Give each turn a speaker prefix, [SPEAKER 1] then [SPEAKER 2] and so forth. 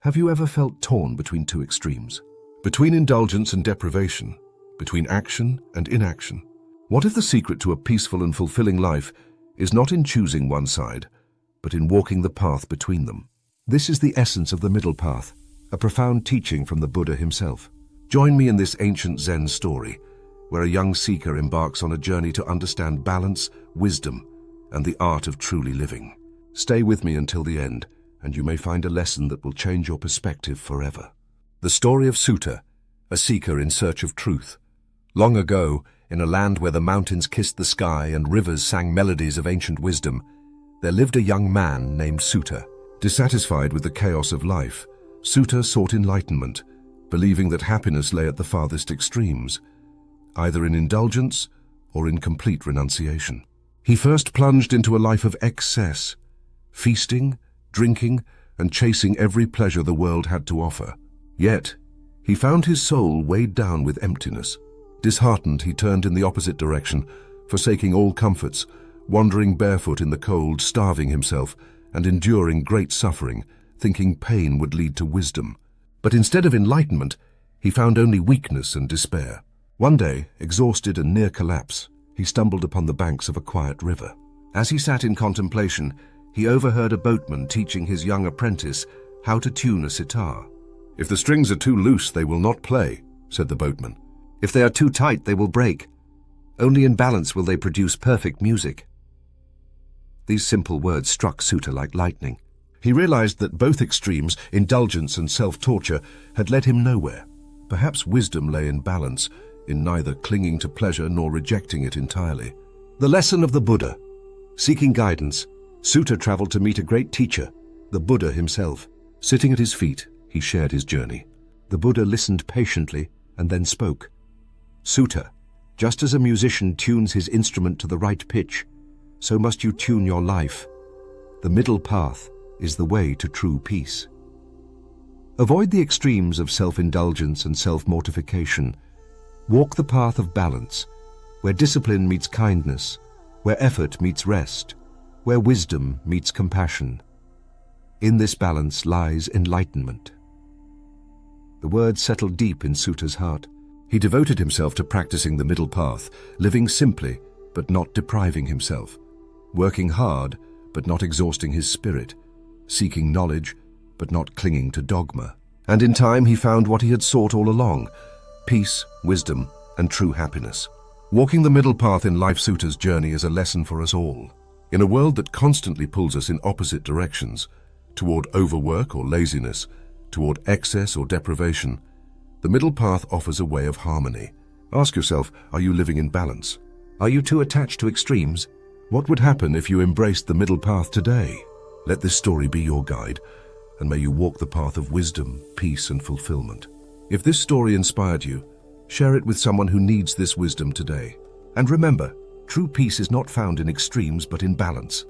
[SPEAKER 1] Have you ever felt torn between two extremes? Between indulgence and deprivation, between action and inaction? What if the secret to a peaceful and fulfilling life is not in choosing one side, but in walking the path between them? This is the essence of the middle path, a profound teaching from the Buddha himself. Join me in this ancient Zen story, where a young seeker embarks on a journey to understand balance, wisdom, and the art of truly living. Stay with me until the end, and you may find a lesson that will change your perspective forever. The story of Sutta, a seeker in search of truth. Long ago, in a land where the mountains kissed the sky and rivers sang melodies of ancient wisdom, there lived a young man named Sutta. Dissatisfied with the chaos of life, Sutta sought enlightenment, believing that happiness lay at the farthest extremes, either in indulgence or in complete renunciation. He first plunged into a life of excess, feasting, drinking, and chasing every pleasure the world had to offer. Yet, he found his soul weighed down with emptiness. Disheartened, he turned in the opposite direction, forsaking all comforts, wandering barefoot in the cold, starving himself, and enduring great suffering, thinking pain would lead to wisdom. But instead of enlightenment, he found only weakness and despair. One day, exhausted and near collapse, he stumbled upon the banks of a quiet river. As he sat in contemplation, he overheard a boatman teaching his young apprentice how to tune a sitar. "If the strings are too loose, they will not play," said the boatman. "If they are too tight, they will break. Only in balance will they produce perfect music." These simple words struck Sutta like lightning. He realized that both extremes, indulgence and self-torture, had led him nowhere. Perhaps wisdom lay in balance, in neither clinging to pleasure nor rejecting it entirely. The lesson of the Buddha. Seeking guidance, Sutta traveled to meet a great teacher, the Buddha himself. Sitting at his feet, he shared his journey. The Buddha listened patiently and then spoke. "Sutta, just as a musician tunes his instrument to the right pitch, so must you tune your life. The middle path is the way to true peace." Avoid the extremes of self-indulgence and self-mortification. Walk the path of balance, where discipline meets kindness, where effort meets rest, where wisdom meets compassion. In this balance lies enlightenment. The words settled deep in Sutta's heart. He devoted himself to practicing the middle path, living simply but not depriving himself, working hard but not exhausting his spirit, seeking knowledge but not clinging to dogma. And in time he found what he had sought all along: peace, wisdom, and true happiness. Walking the middle path in life, Sutta's journey is a lesson for us all. In a world that constantly pulls us in opposite directions, toward overwork or laziness, toward excess or deprivation, the middle path offers a way of harmony. Ask yourself, are you living in balance? Are you too attached to extremes? What would happen if you embraced the middle path today? Let this story be your guide, and may you walk the path of wisdom, peace, and fulfillment. If this story inspired you, share it with someone who needs this wisdom today. And remember, true peace is not found in extremes but in balance.